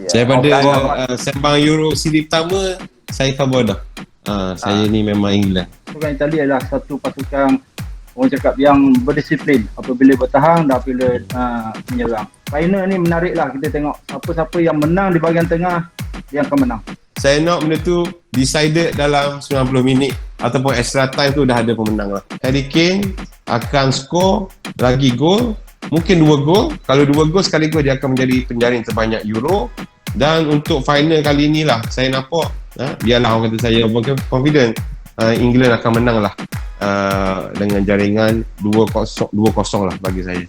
Saya pada sembang Euro siri pertama, saya Fabodah. Saya ni memang England. Pasukan Itali adalah satu pasukan orang cakap yang berdisiplin apabila bertahan dan apabila menyerang. Final ni menarik lah, kita tengok siapa-siapa yang menang di bahagian tengah, dia akan menang. Saya nak benda tu decided dalam 90 minit ataupun extra time tu dah ada pemenang lah. Harry Kane akan skor lagi gol, mungkin 2 gol. Kalau 2 gol sekaligus dia akan menjadi penjaring terbanyak Euro. Dan untuk final kali ni lah saya nampak, biarlah orang kata saya confident, England akan menang lah dengan jaringan 2-0 lah bagi saya.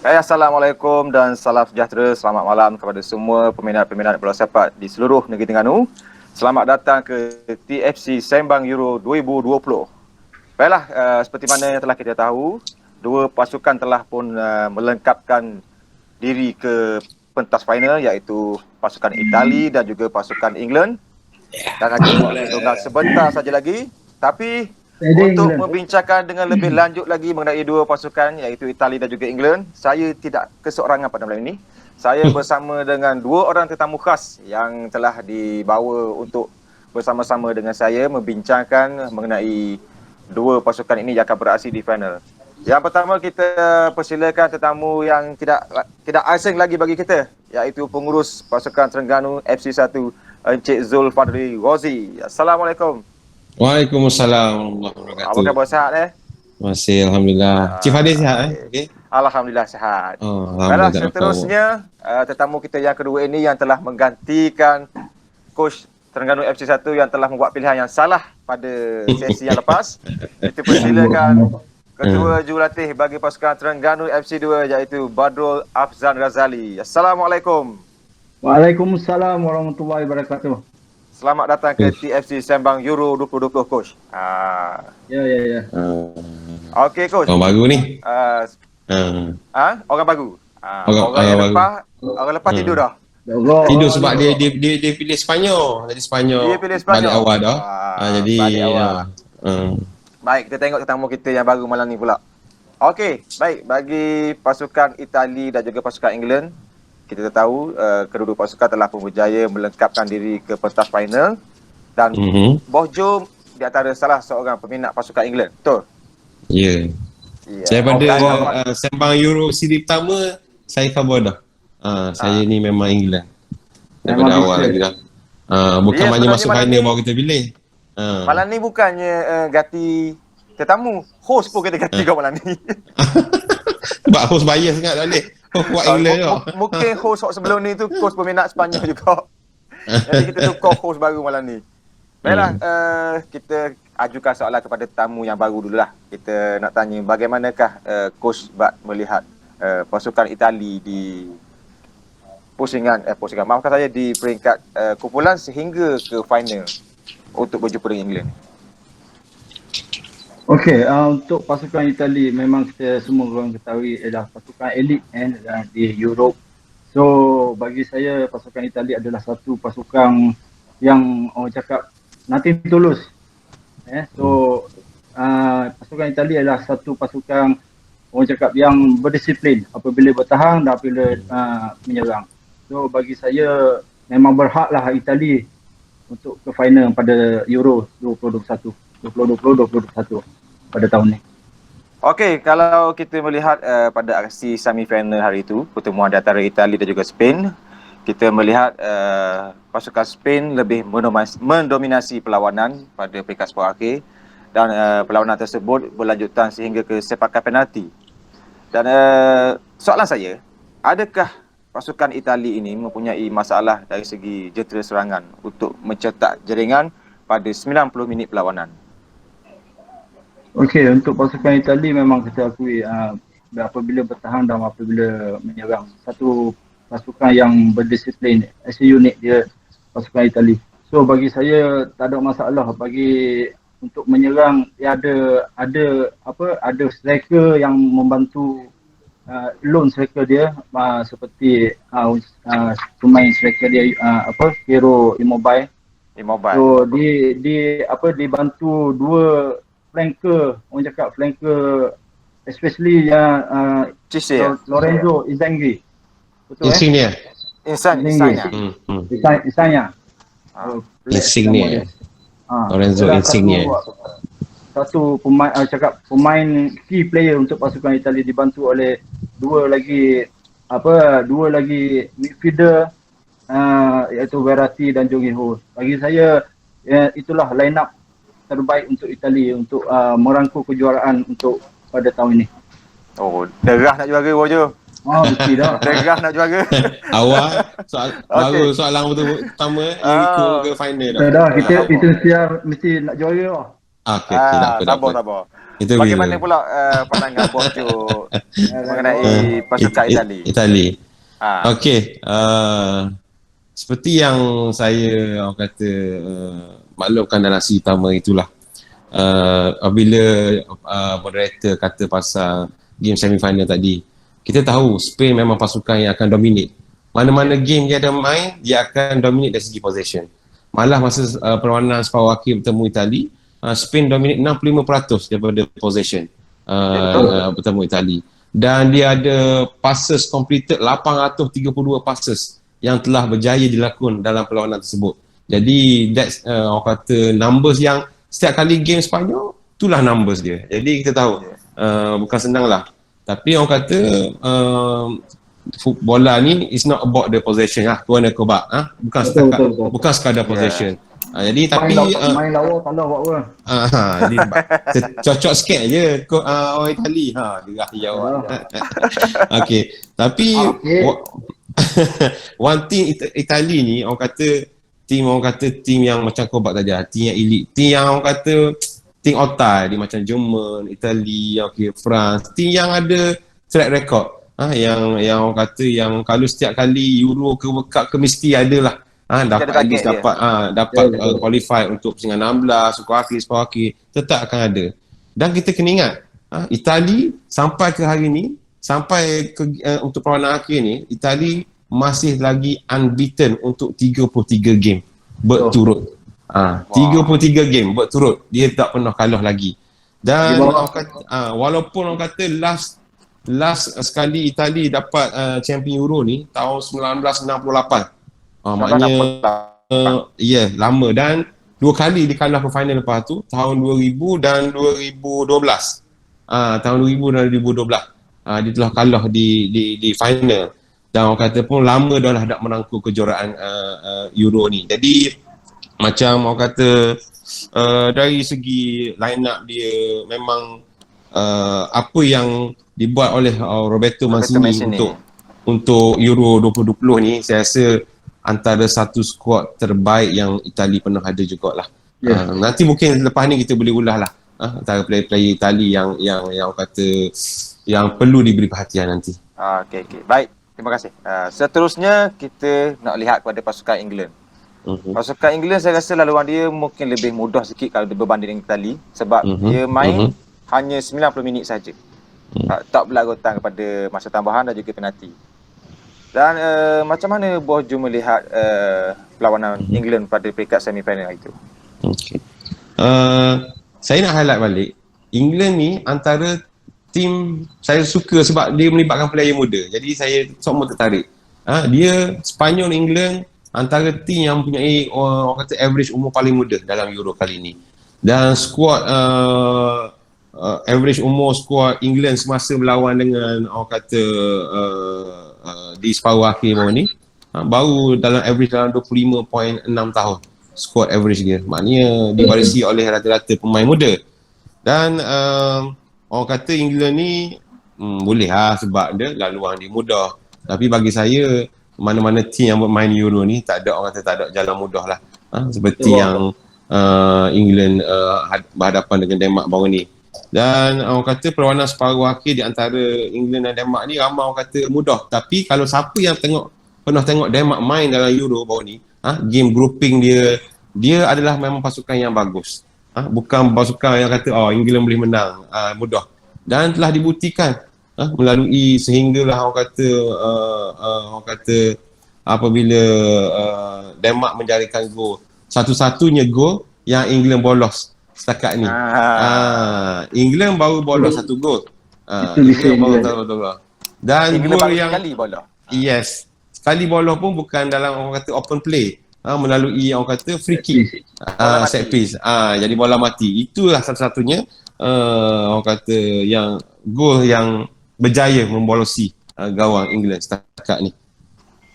Assalamualaikum dan salam sejahtera. Selamat malam kepada semua peminat-peminat bola sepak di seluruh negeri Terengganu. Selamat datang ke TFC Sembang Euro 2020. Baiklah, seperti mana yang telah kita tahu, dua pasukan telah pun melengkapkan diri ke pentas final, iaitu pasukan Itali dan juga pasukan England. Dan lagi tinggal sebentar saja lagi. Tapi untuk membincangkan dengan lebih lanjut lagi mengenai dua pasukan, iaitu Itali dan juga England, saya tidak keseorangan pada malam ini. Saya bersama dengan dua orang tetamu khas yang telah dibawa untuk bersama-sama dengan saya membincangkan mengenai dua pasukan ini yang akan beraksi di final. Yang pertama, kita persilakan tetamu yang tidak asing lagi bagi kita, iaitu pengurus pasukan Terengganu FC1, Encik Zul Fadli Ghazi. Assalamualaikum. Waalaikumsalam. Apa khabar, sihat Masih Alhamdulillah. Cik Fadil sihat Okay. Alhamdulillah sihat. Baiklah, seterusnya tetamu kita yang kedua ini yang telah menggantikan coach Terengganu FC1 yang telah membuat pilihan yang salah pada sesi yang lepas. Kita persilakan Ketua Jurulatih bagi pasukan Terengganu FC2, iaitu Badrul Afzan Ghazali. Assalamualaikum. Waalaikumsalam warahmatullahi wabarakatuh. Selamat datang ke TFC Sembang Euro 2020, coach. Ya. Okey, coach. Orang baru ni. Orang baru. Orang lepas tidur dah. Tidur sebab dia pilih Sepanyol. Jadi Sepanyol. Dia pilih Sepanyol. Balik awal dah. Jadi balik awal. Baik, kita tengok tetamu kita yang baru malam ni pula. Okey, baik, bagi pasukan Itali dan juga pasukan England, kita tahu kedua-dua pasukan telah pun berjaya melengkapkan diri ke pentas final dan Bohjo di antara salah seorang peminat pasukan England. Betul? Ya. Saya pada sembang Euro siri pertama, saya Fabodah. Saya ni memang England. Daripada awal lagi dah. Bukan hanya masuk final baru kita pilih. Malam ni bukannya ganti tetamu, host pun kena ganti kau malam ni. Sebab host bayar sangat tak boleh. Buat England tau. Mungkin host sebelum ni tu coach peminat Sepanyol juga. Jadi kita tukar host baru malam ni. Baiklah, kita ajukan soalan kepada tetamu yang baru dululah. Kita nak tanya bagaimanakah coach Bad melihat pasukan Itali di maafkan saya, di peringkat kumpulan sehingga ke final untuk berjumpa dengan England. Okey, untuk pasukan Itali memang kita semua orang ketahui adalah pasukan elit di Europe. So bagi saya pasukan Itali adalah satu pasukan yang orang cakap nothing tulus. So pasukan Itali adalah satu pasukan orang cakap yang berdisiplin apabila bertahan dan apabila menyerang. So bagi saya memang berhaklah Itali untuk ke final pada Euro 2020-2021 pada tahun ni. Okey, kalau kita melihat pada aksi semifinal hari itu, pertemuan di antara Itali dan juga Spain, kita melihat pasukan Spain lebih mendominasi perlawanan pada peringkat separuh akhir dan perlawanan tersebut berlanjutan sehingga ke sepakan penalti. Dan soalan saya, adakah pasukan Itali ini mempunyai masalah dari segi jentera serangan untuk mencetak jaringan pada 90 minit perlawanan? Okey, untuk pasukan Itali memang kita akui apabila bertahan dan apabila menyerang, satu pasukan yang berdisiplin, as a unit dia pasukan Itali. So bagi saya tak ada masalah bagi untuk menyerang. Dia ada striker yang membantu lone striker dia seperti pemain striker dia Hero Immobile. Immobile. So dibantu dua flanker, orang cakap flanker, especially yang Cisse ya? Lorenzo Inzaghi. Betul Insignia. Insanya. Isanya. Ah. Insignia. Lorenzo dia dah Insigne. Satu pemain pemain key player untuk pasukan Itali, dibantu oleh dua lagi midfielder, iaitu Verratti dan Jorginho. Bagi saya itulah line up terbaik untuk Itali untuk merangkul kejuaraan untuk pada tahun ini. Oh, derah nak juara Bojo. Mesti dah. Derah nak juara. Awal baru Okey. soalan pertama yang ikut ke final dah. Dah kita mesti nak juara lah. Okey, tak apa. Sabar. Itu Bagaimana bila. pula pandangan Bojo mengenai pasukan Itali? Itali. Ah. Okey, seperti yang saya orang kata maklumkan dalam sesi utama itulah. Apabila moderator kata pasal game semifinal tadi, kita tahu Spain memang pasukan yang akan dominate. Mana-mana game dia ada main, dia akan dominate dari segi possession. Malah masa perlawanan separuh akhir bertemu Itali, Spain dominate 65% daripada possession bertemu Itali. Dan dia ada passes completed 832 passes yang telah berjaya dilakukan dalam perlawanan tersebut. Jadi that's orang kata numbers yang setiap kali game Sepanyol, itulah numbers dia. Jadi kita tahu bukan senang lah. Tapi orang kata bola ni is not about the possession lah. Tuan dan kebak. Bukan setakat, Betul. bukan sekadar possession. Jadi tapi main lawa kalah buat apa? jadi cocok sikit je orang Itali. Dia jawab. Okey. Tapi one thing Itali ni orang kata team yang macam kau buat tadi, team yang elite, team yang orang kata team otai dia macam Jerman, Itali, France, team yang ada track record. Yang orang kata yang kalau setiap kali Euro ke World Cup ke mesti adalah dapat at least dapat qualify untuk persingan 16, separuh akhir tetap akan ada. Dan kita kena ingat Itali sampai ke hari ni, sampai ke untuk perlawanan akhir ni, Itali masih lagi unbeaten untuk 33 game berturut. 33 game berturut dia tak pernah kalah lagi. Dan orang kata, walaupun orang kata last sekali Itali dapat champion Euro ni tahun 1968. Maknanya lama, dan dua kali dikalah ke final lepas tu, tahun 2000 dan 2012. Tahun 2000 dan 2012 dia telah kalah di final. Dan orang kata pun lama dah lah tak menangkul kejuaraan Euro ni. Jadi macam orang kata dari segi line up dia memang apa yang dibuat oleh Roberto Mancini untuk Euro 2020 ni, saya rasa antara satu skuad terbaik yang Itali pernah ada jugalah. Nanti mungkin lepas ni kita boleh ulas lah antara player-player Itali yang orang kata yang perlu diberi perhatian nanti. Okey. Baik, terima kasih. Seterusnya kita nak lihat kepada pasukan England. Pasukan England saya rasa laluan dia mungkin lebih mudah sikit kalau berbanding dengan Itali, sebab dia main hanya 90 minit saja. Tak berlarutan kepada masa tambahan dan juga penalti. Dan macam mana Bojo melihat perlawanan England pada peringkat semifinal itu? Okey. Saya nak highlight balik, England ni antara tim saya suka sebab dia melibatkan player muda. Jadi saya semua tertarik. Dia Sepanyol, England antara tim yang mempunyai orang kata average umur paling muda dalam Euro kali ini. Dan skuad average umur skuad England semasa berlawan dengan orang kata di separuh akhir bawah ni baru dalam average dalam 25.6 tahun squad average dia. Maknanya diwarisi oleh rata-rata pemain muda. Dan orang kata England ni boleh sebab dia laluan dia mudah. Tapi bagi saya mana-mana team yang bermain Euro ni tak ada, orang kata tak ada jalan mudah lah. Seperti yang England berhadapan dengan Denmark baru ni. Dan orang kata perlawanan separuh akhir di antara England dan Denmark ni ramai orang kata mudah. Tapi kalau siapa yang pernah tengok Denmark main dalam Euro baru ni, game grouping dia adalah memang pasukan yang bagus. Bukan pasukan yang kata England boleh menang mudah. Dan telah dibuktikan melalui sehinggalah orang kata apabila Denmark menjarikan gol satu-satunya gol yang England bolos setakat ni. England baru bolos satu gol. Itu bisa England baru England. satu gol. Dan England gol baru yang sekali bola. yes, sekali bolos pun bukan dalam orang kata open play. Melalui orang kata free kick. Bola mati. Set piece. Jadi bola mati. Itulah satu-satunya orang kata yang gol yang berjaya membolosi gawang England setakat ni.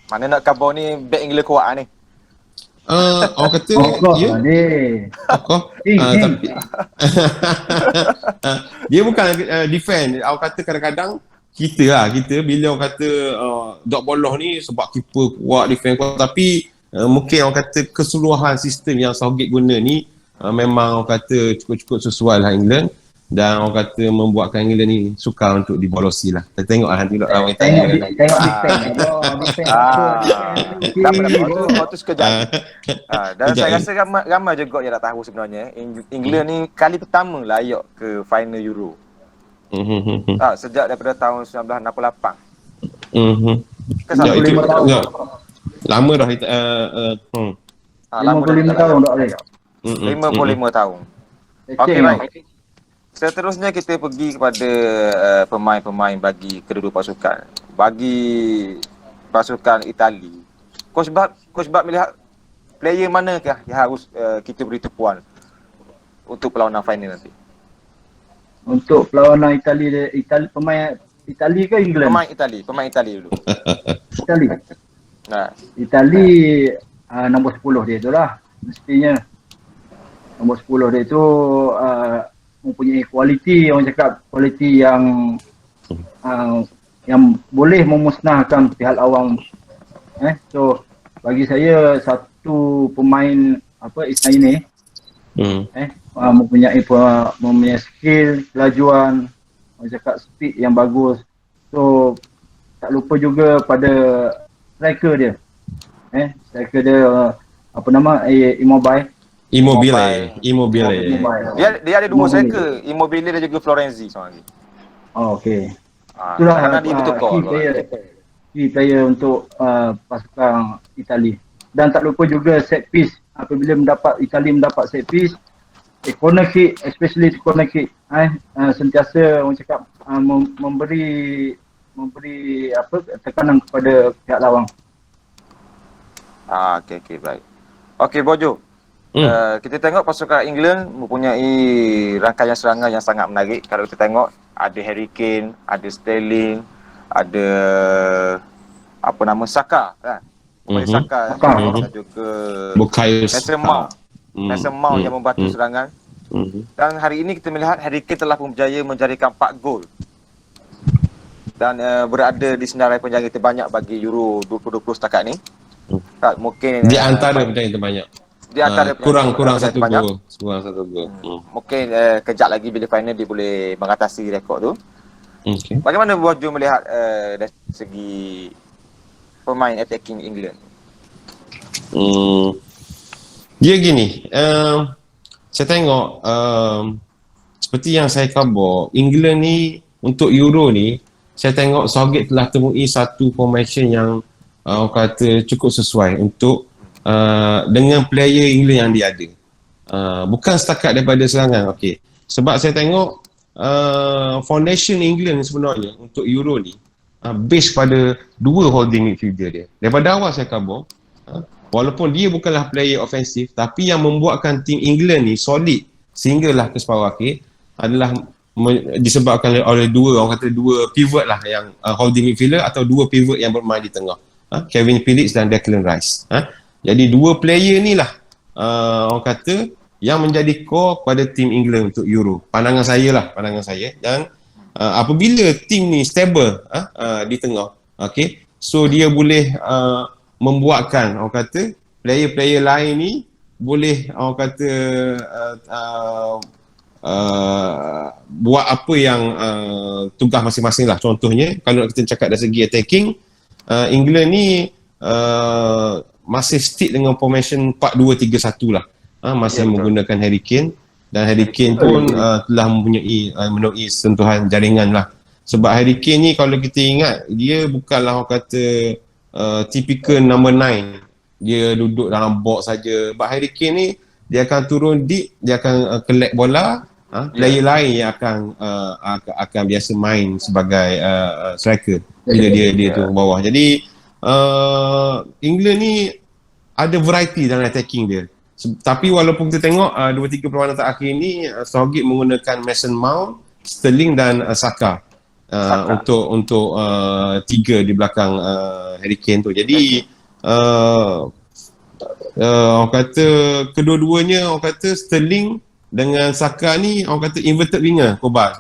Mana nak khabar ni back England kuat ni. Orang kata Of course dia lah dia. tokoh tapi dia bukan defend. Orang kata kadang-kadang kita bila orang kata dot bolos ni sebab keeper kuat, defend kuat, tapi mungkin orang kata keseluruhan sistem yang Southgate guna ni memang orang kata cukup-cukup sesuai lah England, dan orang kata membuatkan England ni sukar untuk dibolosi lah. Kita tengok lah nanti lawan Italia. Tengok defend. Tak apa. Waktu sekejap. Dan Sekejap, saya rasa ramai juga yang tak tahu sebenarnya England ni kali pertama layak ke final Euro. Sejak daripada tahun 1968. Ke Ya, itu 65 tahun. ya, lama dah. 55 tahun tak boleh. 55 tahun. Okey, baik. Seterusnya kita pergi kepada pemain-pemain bagi kedua-dua pasukan. Bagi pasukan Itali, Coach Bab melihat player manakah yang harus kita beri tepuan untuk perlawanan final nanti? Untuk perlawanan Itali pemain Itali ke England? Pemain Itali dulu. Itali. Itali nombor 10 dia tu lah mestinya. Nombor 10 dia tu mempunyai kualiti, orang cakap kualiti yang boleh memusnahkan pihak lawan. So bagi saya satu pemain Ismail ni mempunyai skill, kelajuan, orang cakap speed yang bagus. So tak lupa juga pada striker dia. Striker dia Immobile. Dia ada dua striker, Immobile dan juga Florenzi seorang lagi. Okey. Itulah dia betul key player untuk pasukan Itali. Dan tak lupa juga set piece. Apabila Itali mendapat set piece, corner kick, especially corner kick, sentiasa orang cakap memberi tekanan kepada pihak lawan. Okey, baik. Okey, Bojo. Kita tengok pasukan England mempunyai rangkaian serangan yang sangat menarik. Kalau kita tengok ada Harry Kane, ada Sterling, ada Saka kan. Saka dan juga Bukayo Mason Mount yang membantu serangan. Dan hari ini kita melihat Harry Kane telah berjaya menjadikan 4 gol. Dan berada di senarai penjaga terbanyak bagi Euro 2020 setakat ni. Mungkin di antara penjaga terbanyak. Di antara kurang satu gol. Mungkin kejap lagi bila final dia boleh mengatasi rekod tu. Okay. Bagaimana Bojo melihat dari segi pemain attacking England? Dia gini, saya tengok seperti yang saya khabar, England ni untuk Euro ni, saya tengok Southgate telah temui satu formation yang orang kata cukup sesuai untuk dengan player England yang dia ada. Bukan setakat daripada serangan. Okey. Sebab saya tengok foundation England sebenarnya untuk Euro ni base pada dua holding midfielder dia. Daripada awal saya khabar, walaupun dia bukanlah player ofensif, tapi yang membuatkan tim England ni solid sehinggalah ke separuh akhir adalah disebabkan oleh dua pivot lah yang holding midfielder atau dua pivot yang bermain di tengah. Kevin Phillips dan Declan Rice. Jadi dua player ni lah orang kata yang menjadi core kepada tim England untuk Euro. Pandangan saya. Dan apabila tim ni stable di tengah, okay, so dia boleh membuatkan orang kata player-player lain ni boleh orang kata buat apa yang tugas masing-masing lah. Contohnya kalau kita cakap dari segi attacking, England ni masih stick dengan formation 4-2-3-1 lah. Masih menggunakan Harry Kane, dan Harry Kane pun telah memenuhi sentuhan jaringan lah. Sebab Harry Kane ni kalau kita ingat, dia bukanlah orang kata typical number 9 dia duduk dalam box saja. But Harry Kane ni dia akan turun deep, dia akan collect bola. Player lain yang akan biasa main sebagai striker bila dia turun bawah. Jadi England ni ada variety dalam attacking dia. Tapi walaupun kita tengok 2-3 perlawanan terakhir ni Southgate menggunakan Mason Mount, Sterling dan Saka untuk tiga di belakang Harry Kane tu. Jadi orang kata kedua-duanya, orang kata Sterling dengan Saka ni orang kata inverted winger, Kobas.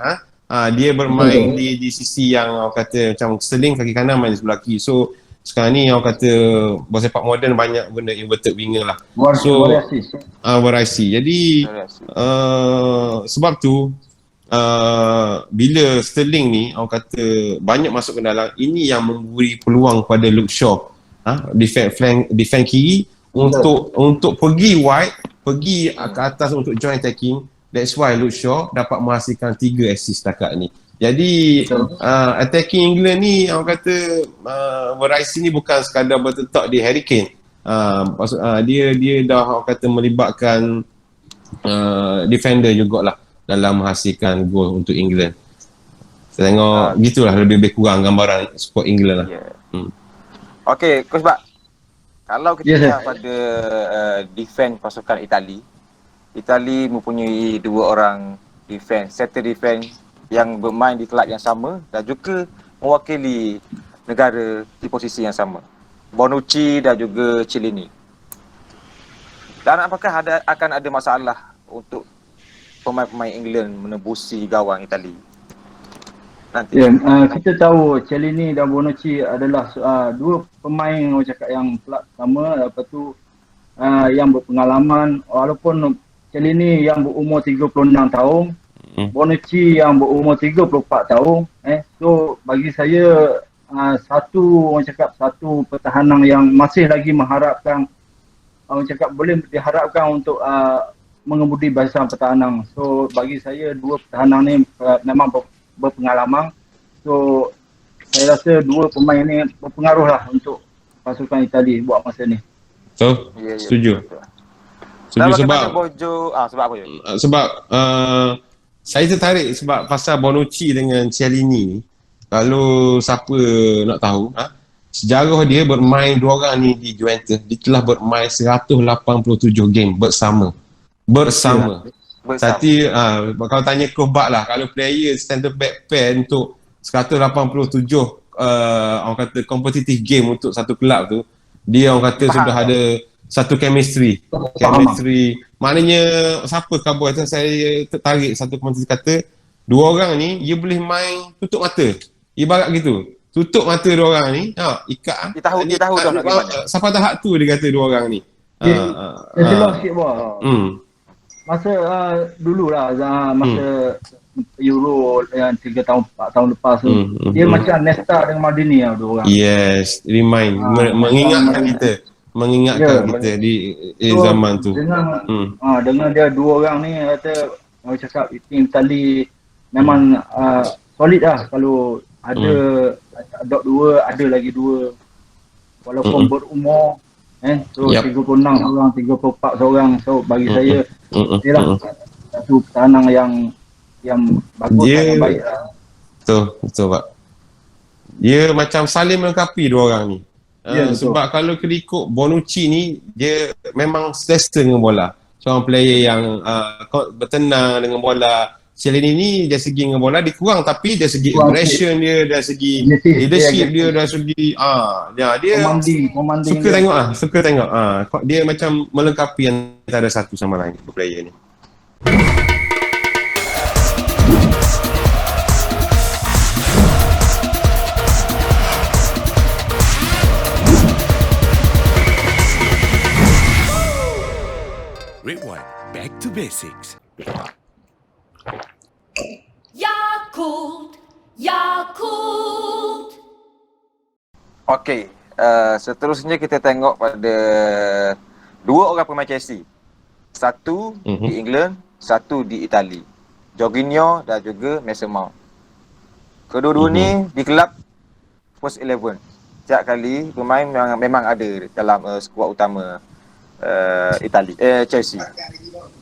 Dia bermain di sisi yang orang kata macam Sterling kaki kanan, main sebelah kiri. So sekarang ni orang kata bola sepak moden banyak guna inverted winger lah. Variasi. Jadi sebab tu bila Sterling ni orang kata banyak masuk ke dalam, ini yang memberi peluang kepada Luke Shaw defend kiri untuk pergi wide, pergi ke atas untuk join attacking. That's why Luke Shaw dapat menghasilkan 3 assist setakat ni. Jadi attacking England ni orang kata variasi ni bukan sekadar berletak di Harry Kane. Dia dah orang kata melibatkan defender jugalah dalam menghasilkan gol untuk England. Saya tengok gitulah lebih kurang gambaran squad England lah. Okey, Coach Bak. Kalau kita lihat pada defense pasukan Itali mempunyai 2 orang center defense yang bermain di kelab yang sama dan juga mewakili negara di posisi yang sama. Bonucci dan juga Chiellini. Dan apakah akan ada masalah untuk pemain-pemain England menembusi gawang Itali nanti? Kita tahu Chiellini dan Bonucci adalah 2 pemain orang cakap yang kelab sama, lepas tu yang berpengalaman. Walaupun Chiellini yang berumur 36 tahun, Bonucci yang berumur 34 tahun. So bagi saya satu pertahanan yang masih lagi mengharapkan, orang cakap boleh diharapkan untuk mengemudi barisan pertahanan. So bagi saya 2 pertahanan ni memang berpengalaman. So saya rasa 2 pemain ni berpengaruh lah untuk pasukan Itali buat masa ni. So, setuju. Setuju sebab apa je? Sebab saya tertarik sebab pasal Bonucci dengan Chiellini. Kalau siapa nak tahu, sejarah dia bermain 2 orang ni di Juventus, dia telah bermain 187 game bersama. Tapi kalau tanya Kobak lah, kalau player center back pair untuk 187 orang kata competitive game untuk satu kelab tu, dia orang kata sudah ada satu chemistry. Maknanya siapa kabur itu, saya tertarik satu komentar kata 2 orang ni dia boleh main tutup mata. Ibarat gitu. Tutup mata 2 orang ni, ikat. Dia tahu dah nak gimana. Siapa tahap tu dia kata 2 orang ni. Jelas sikit buat. Masa dululah masa Euro yang 3 tahun 4 tahun lepas tu, dia macam Nesta dengan Maldini lah 2 orang. Yes, remind mengingatkan kita di zaman tu. Dengan dia 2 orang ni kata, orang cakap tim Itali memang solid lah. Kalau ada dot 2, ada lagi 2 walaupun berumur so 36 orang, 34 seorang. So bagi saya dia lah satu pertahanan yang bagus, yang baik lah. Betul Pak. Dia macam saling melengkapi 2 orang ni. Sebab kalau kita ikut Bonucci ni, dia memang selesa dengan bola. Seorang player yang bertenang dengan bola. Chiellini ni dari segi dengan bola dia kurang, tapi dari segi aggression dia, dari segi leadership dia, dari segi dia suka tengok dia macam melengkapi antara satu sama lain player ni. Rewind back to basics. Yakult. Okey, seterusnya kita tengok pada 2 orang pemain Chelsea. Satu di England, satu di Itali. Jorginho dan juga Mason Mount. Kedua-dua ni di kelab First 11. setiap kali pemain memang ada dalam skuad utama Itali Chelsea.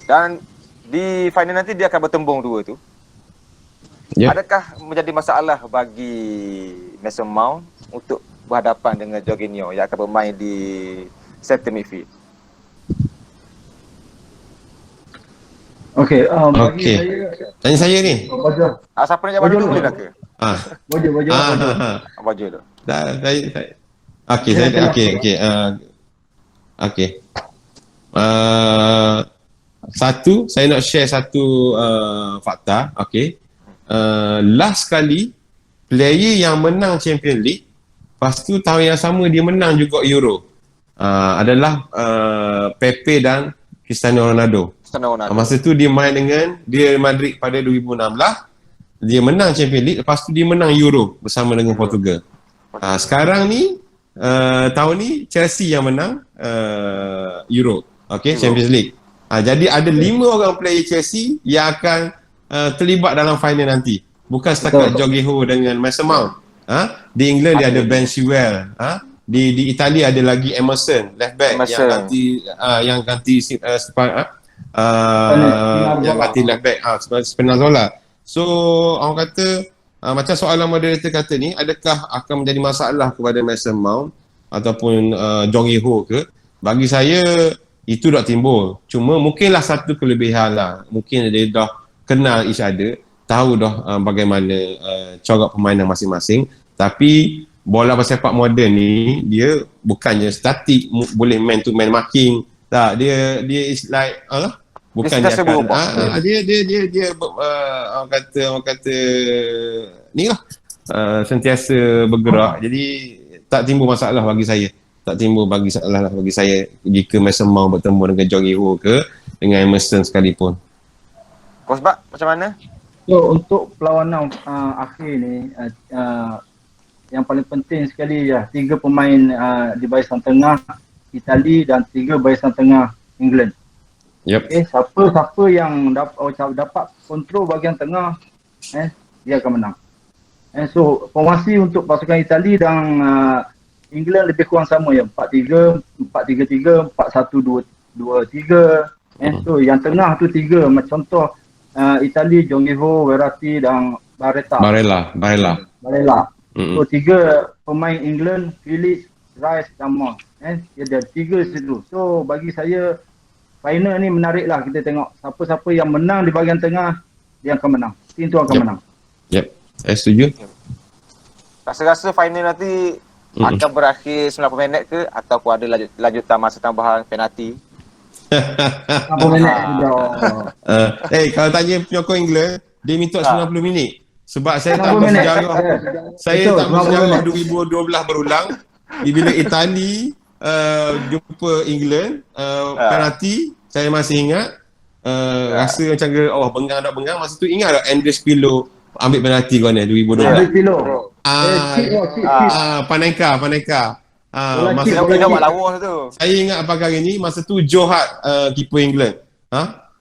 Dan di final nanti dia akan bertembung dua tu. Ya. Adakah menjadi masalah bagi Mason Mount untuk berhadapan dengan Jorginho yang akan bermain di center midfield? Okey, bagi Okey. saya Tanya saya ni. Baja. Siapa nak jawab Baju dulu dulu. boleh tak ke? Ah. Baja. Baju dulu. Saya okey, saya okey. Okey. Satu, saya nak share satu fakta, okey. Last kali player yang menang Champions League, lepas tu tahun yang sama dia menang juga Euro. Adalah Pepe dan Cristiano Ronaldo. Masa tu dia main dengan Real Madrid pada 2016. Dia menang Champions League, lepas tu dia menang Euro bersama dengan Portugal. Sekarang ni tahun ni Chelsea yang menang Euro, okey, Champions League. Jadi ada 5 orang player Chelsea yang akan terlibat dalam final nanti. Bukan setakat Jorginho dengan Mason Mount. Di England dia ada Ben Chilwell. Di Italia ada lagi Emerson, left back yang ganti left back Spinazzola. So orang kata macam soalan moderator kata ni, adakah akan menjadi masalah kepada Mason Mount ataupun Jorginho ke? Bagi saya itu dah timbul. Cuma mungkinlah satu kelebihan lah. Mungkin dia dah kenal each other, tahu dah bagaimana corak permainan masing-masing. Tapi bola bersepak moden ni dia bukannya statik, boleh man to man marking. Tak, dia is like bukan dia akan dia orang kata ni lah sentiasa bergerak. Jadi tak timbul masalah bagi saya. Tak timbul masalah bagi saya jika Mason Mount bertemu dengan Jorginho ke dengan Emerson sekalipun. Coach Bak, macam mana? So untuk perlawanan akhir ni yang paling penting sekali 3 pemain di barisan tengah Itali dan 3 barisan tengah England. Yep. Siapa yang dapat kontrol bahagian tengah dia akan menang. So formasi untuk pasukan Itali dan England lebih kurang sama 4-3, 4-3-3, 4-1-2-3. So yang tengah tu 3 macam contoh Itali, Jorginho, Verratti dan Barella. So 3 pemain England, Phillips, Rice dan Mount. Dia ada 3 situ. So bagi saya final ni menarik lah, kita tengok siapa-siapa yang menang di bahagian tengah dia akan menang. Tim tu akan menang. Yep. Saya setuju. Rasa-rasa final nanti akan berakhir 90 minit ke ataupun ada lanjutan masa tambahan penalti? 90 minit sudah. Kalau tanya penyokong England, dia minta 90 minit. Sebab saya tak 90 minit. Saya tak bersejarah 2012 berulang. Bila Itali jumpa England penalti, saya masih ingat. Rasa macam bengang tak bengang. Masa tu ingat tak Andres Pirlo ambil penalti kau ni 2012. Panenka. Masa tu Dia buat lawa tu. saya ingat apa kali ni, masa tu Joe Hart keeper England.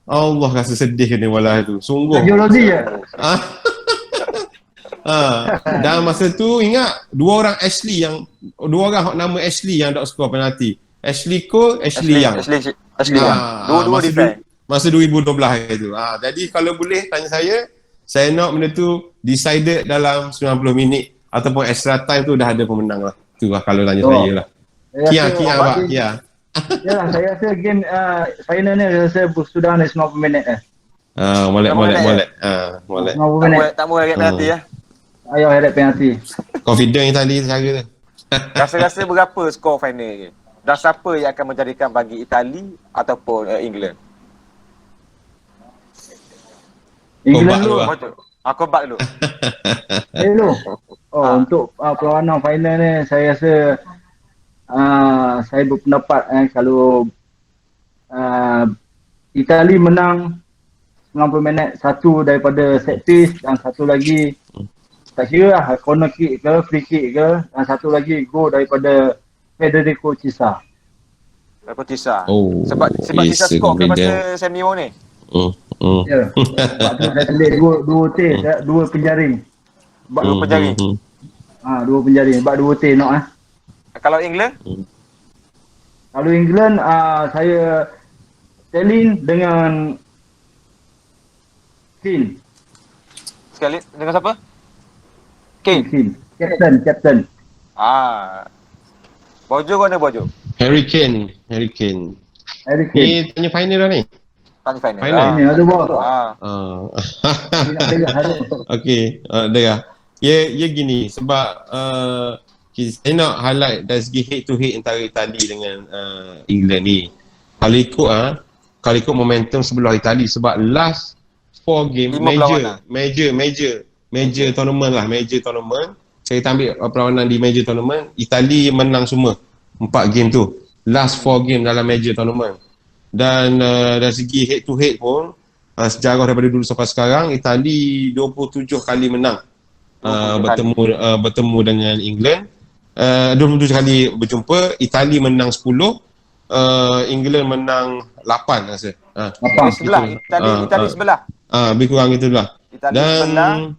Allah rasa sedih ni bola tu. Sungguh. Geologi je. Dan masa tu ingat dua orang nama Ashley yang tak skor penalti. Ashley Cole, Ashley Young. Ashley Young. Dua-dua defend. Masa 2012 itu. Jadi kalau boleh tanya saya nak benda tu decided dalam 90 minit ataupun extra time tu dah ada pemenang lah. Tu lah kalau tanya saya lah. Kia Pak. Ya, saya rasa game final ni rasa sudah ada 90 minit Molek. 90 minit. Tak boleh penalti ya. Ayah harap penalti. Confident Itali cara tu. Rasa-rasa berapa skor final ni? Dan siapa yang akan menjadikan bagi Itali ataupun England? England dulu. Aku bak dulu. Dulu. Untuk perlawanan final ni saya rasa saya berpendapat kalau Itali menang 90 minit, satu daripada set piece dan satu lagi tak kira lah corner kick ke free kick ke, dan satu lagi gol daripada Federico Chiesa. Sebab Chiesa skor ke masa semi ni. Ya. Sebab tu saya tulis dua penjaring. Sebab dua penjaring. Dua penjaring. Sebab 2 T nak Kalau England? Kalau England, saya Sterling dengan Kane. Sekali dengan siapa? Kane. Captain. Bojo ke mana Bojo? Harry Kane. Harry Kane. Ni tanya final dah ni. Tanya final. Final. Ini ada bos. Okey, dah. Ya gini sebab saya nak highlight dari segi head to head antara Itali dengan England ni. Kalau ikut momentum sebelah Itali sebab last 4 game major tournament lah, major tournament. Saya ambil perlawanan di major tournament, Itali menang semua 4 game tu. Last 4 game dalam major tournament. Dan dari segi head to head pun sejarah daripada dulu sampai sekarang Itali 27 kali menang bertemu dengan England. 27 kali berjumpa, Itali menang 10, England menang 8 rasa. Itali sebelah. Lebih kurang itulah. Itali sebelah,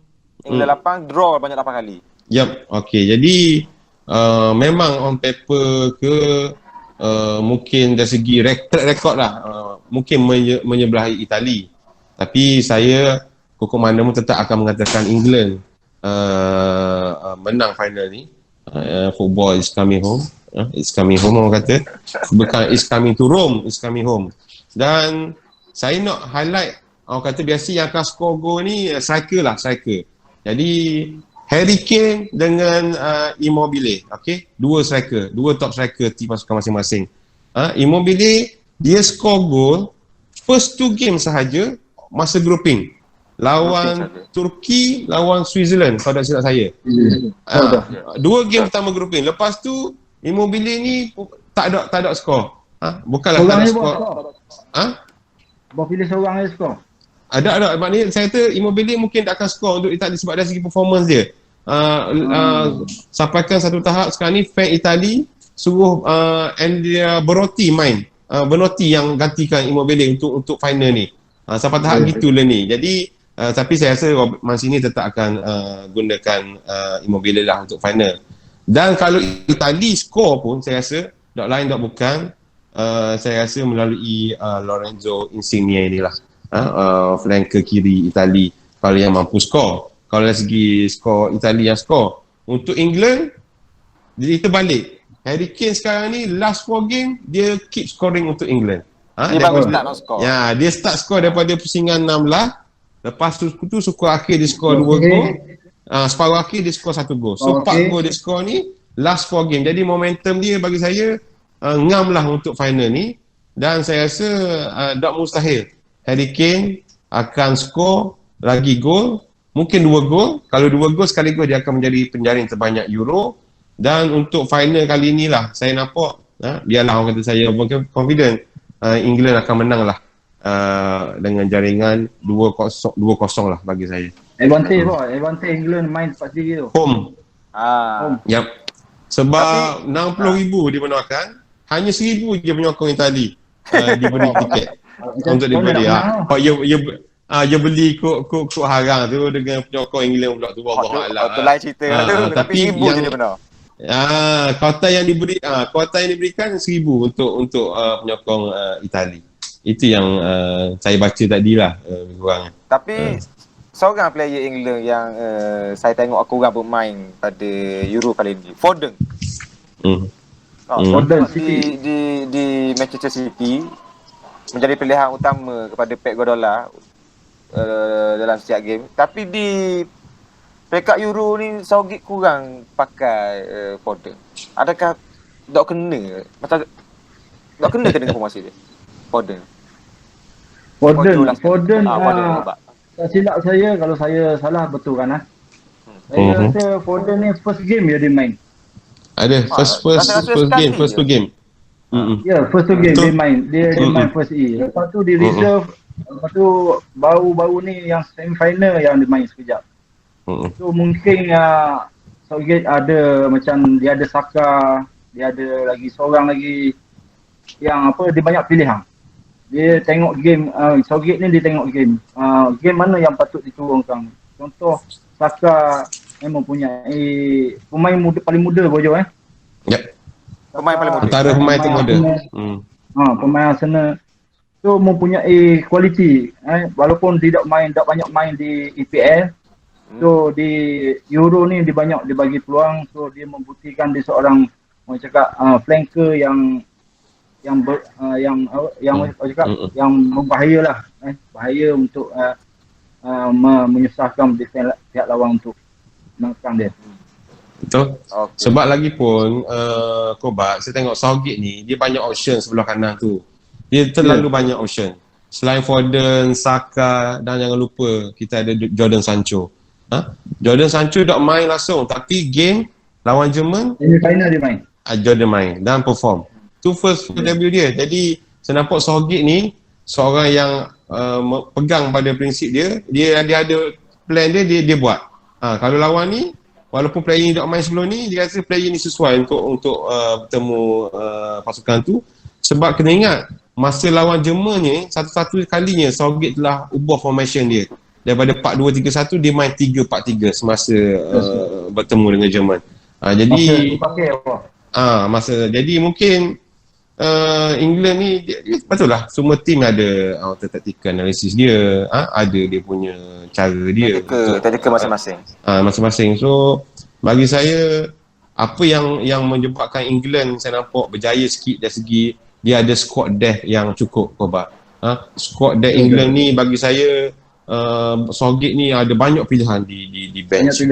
England 8, draw banyak 8 kali. Okey. Jadi memang on paper ke mungkin dari segi rekod lah mungkin menyebelahi Itali. Tapi saya hukum mana pun tetap akan mengatakan England menang final ni. Football is coming home. It's coming home orang kata. Bukan it's coming to Rome, it's coming home. Dan saya nak highlight orang kata biasa yang akan score gol ni striker. Jadi Harry Kane dengan Immobile, okey? Dua top striker tim pasukan masing-masing. Immobile dia score gol first 2 game sahaja masa grouping. Lawan Turki, lawan Switzerland kalau tak silap saya. 2 game pertama grouping. Lepas tu Immobile ni tak ada skor. Bukanlah tak ada skor. Bawa pilih seorang je skor. Ada. Maknanya saya kata Immobile mungkin tak akan skor untuk Itali sebab dari segi performance dia. Sampaikan satu tahap sekarang ni fan Itali suruh Andrea Belotti main. Belotti yang gantikan Immobile untuk final ni. Sampai tahap gitulah ni. Jadi tapi saya rasa Mancini tetap akan gunakan Immobile lah untuk final. Dan kalau Itali skor pun saya rasa dok lain dok bukan saya rasa melalui Lorenzo Insigne inilah. Flanker kiri Itali kalau yang mampu skor. Kalau dari segi skor Itali yang skor. Untuk England dia terbalik. Harry Kane sekarang ni last 4 game dia keep scoring untuk England. Dia baru start nak skor. Ya, dia start skor daripada pusingan 16. Lepas tu suku akhir dia skor 2 gol. Separuh akhir dia skor 1 gol. So 4 gol dia skor ni last 4 game. Jadi momentum dia bagi saya ngam lah untuk final ni. Dan saya rasa tak mustahil Harry Kane akan skor lagi gol. Mungkin 2 gol. Kalau 2 gol sekaligus dia akan menjadi penjaring terbanyak Euro. Dan untuk final kali ni lah saya nampak biarlah orang kata saya confident England akan menang lah dengan jaringan 2-0 lah bagi saya. Advantage England main tempat sendiri tu. Home. Yep. Sebab tapi, 60,000 dibenarkan, hanya 1,000 je penyokong Itali diberi tiket untuk dibeli. Dia beli kok harang tu dengan penyokong England pula tu. Itu lain cerita tu. Tapi 1,000 je dia benar. Kuota yang diberikan 1,000 untuk penyokong Itali. Itu yang saya baca tadi lah kurang. Tapi seorang player England yang saya tengok aku orang bermain pada Euro kali ni, Foden. Foden di Manchester City menjadi pilihan utama kepada Pep Guardiola dalam setiap game. Tapi di peringkat Euro ni Southgate kurang pakai Foden. Adakah dok kena macam dok kena dengan formasi dia? Foden tak silap saya, kalau saya salah betul kan saya rasa Foden ni first game dia main. Ada first game. First two game dia main. Dia main first lepas tu di reserve. Lepas tu baru ni yang semi final yang dia main sekejap. So mungkin Southgate ada macam dia ada Saka, dia ada lagi seorang lagi yang dia banyak pilihan. Dia tengok game, Southgate ni dia tengok game. Game mana yang patut diturunkan. Contoh Saka memang punya pemain paling muda Bojo Yep. Pemain paling muda. Antara pemain termuda. Pemain Arsenal tu mempunyai kualiti, walaupun tidak banyak main di EPL. So di Euro ni dia banyak dibagi peluang, so dia membuktikan dia seorang orang cakap flanker yang orang cakap yang membahayalah, bahaya untuk menyusahkan defense pihak lawan untuk menangkap dia. Betul. Okay. Sebab lagi pun Kobat, saya tengok Southgate ni dia banyak option sebelah kanan tu. Dia terlalu banyak option. Selain Foden, Saka dan jangan lupa kita ada Jadon Sancho. Jadon Sancho tak main langsung, tapi game lawan Jerman Ini final dia main. Jordan main dan perform. Tu first debut dia. Jadi saya nampak Southgate ni seorang yang pegang pada prinsip dia. Dia ada plan dia buat. Kalau lawan ni, walaupun player ni tak main sebelum ni, dia rasa player ni sesuai untuk bertemu pasukan tu. Sebab kena ingat, masa lawan Jerman ni, satu-satu kalinya Southgate telah ubah formation dia. Daripada 4-2-3-1 dia main 3-4-3 semasa bertemu dengan Jerman. Jadi jadi mungkin England ni betul lah, semua tim ada tactical analysis dia, ada dia punya cara dia, tactical masing-masing. Masing-masing. So bagi saya apa yang menyebabkan England saya nampak berjaya sikit dari segi dia ada squad depth yang cukup, Kobat. Squad depth England ni bagi saya Southgate ni ada banyak pilihan di bench.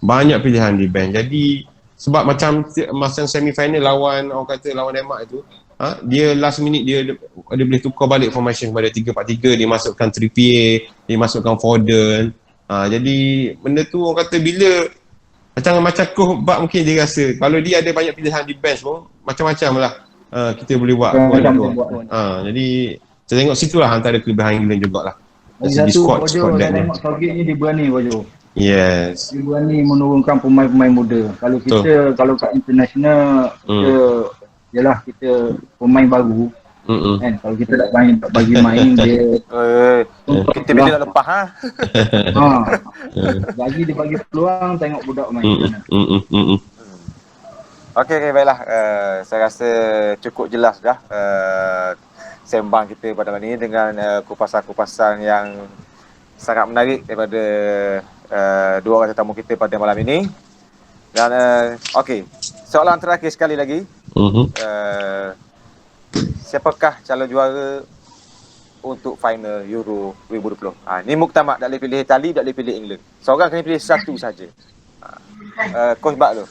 Banyak pilihan di bench. Jadi sebab macam masa semi-final lawan Denmark itu, dia last minute dia boleh tukar balik formation kepada 3-4-3, dia masukkan Trippier, dia masukkan Foden. Jadi benda tu orang kata bila macam Kobat mungkin dia rasa kalau dia ada banyak pilihan di bench pun macam-macam lah kita boleh buat. Jadi saya tengok situlah antara kelebihan England jugalah. Lagi satu, Bojo, saya tengok Southgate ni dia berani, Bojo. Yes. Dia berani menurunkan pemain-pemain muda. Kalau kita, kalau kat international, kita pemain baru. Kan? Kalau kita tak bagi main, dia... kita bila nak lepas, dia bagi peluang, tengok budak main. Okey, baiklah. Saya rasa cukup jelas dah sembang kita pada malam ini dengan kupasan-kupasan yang sangat menarik daripada dua orang tetamu kita pada malam ini. Dan okey, soalan terakhir sekali lagi. Siapakah calon juara untuk final Euro 2020? Ni muktamad, tak boleh pilih Itali, tak boleh pilih England. Seorang kena pilih satu saja. Coach Bak tu.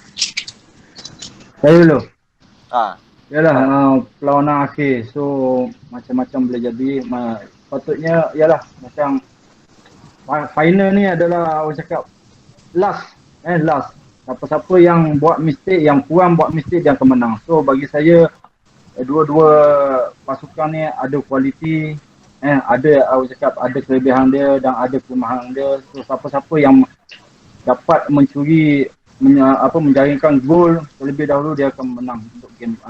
Saya dulu. Yalah, perlawanan akhir. So macam-macam boleh jadi. Patutnya yalah macam final ni adalah orang cakap last. Siapa-siapa yang buat mistake, yang kurang buat mistake, dia akan menang. So bagi saya dua-dua pasukan ni ada kualiti, ada orang cakap ada kelebihan dia dan ada kelemahan dia. So siapa-siapa yang dapat menjaringkan gol terlebih dahulu, dia akan menang untuk game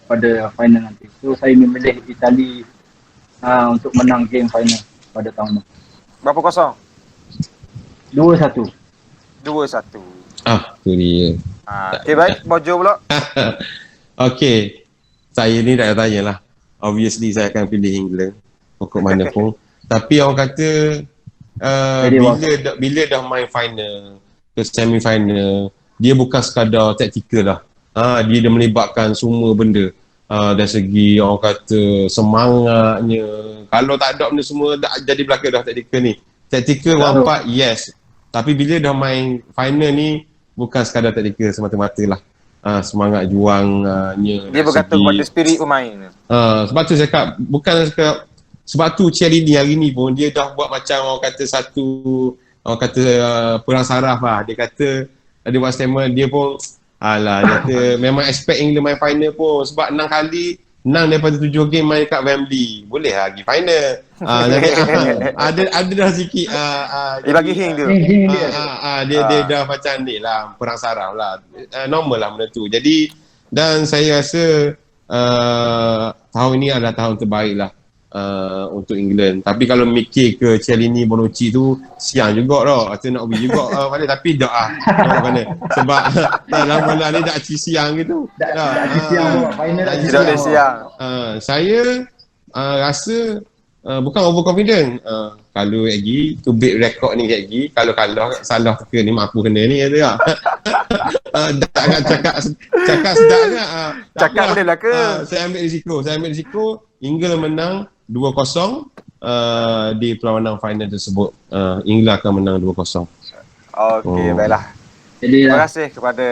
pada final nanti. So saya memilih Itali untuk menang game final pada tahun ni. Berapa kosong? 2-1. 2-1. Tu dia. Okey, baik. Bojo pula. Okey. Saya ni tak tanya lah. Obviously saya akan pilih England. Pokok mana pun. Tapi orang kata bila dah main final ke semi-final, dia bukan sekadar taktikal lah. Dia dah melibatkan semua benda. Dari segi orang kata semangatnya. Kalau tak ada benda semua, jadi belakang dah taktikal ni. Taktikal one part, yes. Tapi bila dah main final ni, bukan sekadar taktikal semata-mata lah. Semangat juangnya. Dia bergantung pada spirit pemain. Sebab tu saya cakap, bukan cakap, sebab tu Cherini hari ni pun, dia dah buat macam orang kata perang saraf lah. Dia kata, dia buat statement, dia pun dia kata memang expect England main final pun. Sebab 6 kali, 6 daripada 7 game main kat Wembley. Boleh lah pergi final. Ada dah sikit. Dia bagi hint dia. Dia dah macam ni lah, perang saraf lah. Normal lah benda tu. Jadi, dan saya rasa tahun ini adalah tahun terbaik lah untuk England. Tapi kalau mikir ke Chiellini, Bonucci tu siang juga tau. Rasa nak pergi juga balik, tapi dah mana. Sebab lama-lama ni dah siang gitu. Dah siang final dah Tidak ada siang. Saya rasa bukan overconfident. Kalau lagi tu beat rekod ni lagi, kalau salah ke ni mampu kena ni kata tak. Tak nak cakap sedap kan. Cakap boleh lah ke? Saya ambil risiko. England menang 2-0 di perlawanan final tersebut. England akan menang 2-0. Okey, baiklah. Jadi Terima kasih kepada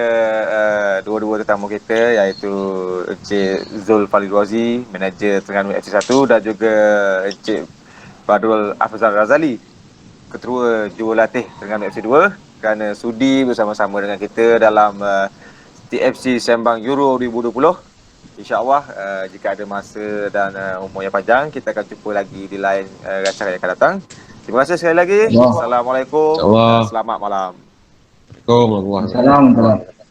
dua-dua tetamu kita, iaitu Encik Zul Falidwazi, manager Terengganu FC1, dan juga Encik Badrul Afzal Razali, ketua jurulatih Terengganu FC2, kerana sudi bersama-sama dengan kita dalam TFC Sembang Euro 2020. InsyaAllah jika ada masa dan umur yang panjang, kita akan jumpa lagi di lain acara yang akan datang. Terima kasih sekali lagi. Assalamualaikum. Selamat malam. Assalamualaikum warahmatullahi wabarakatuh. Assalamualaikum.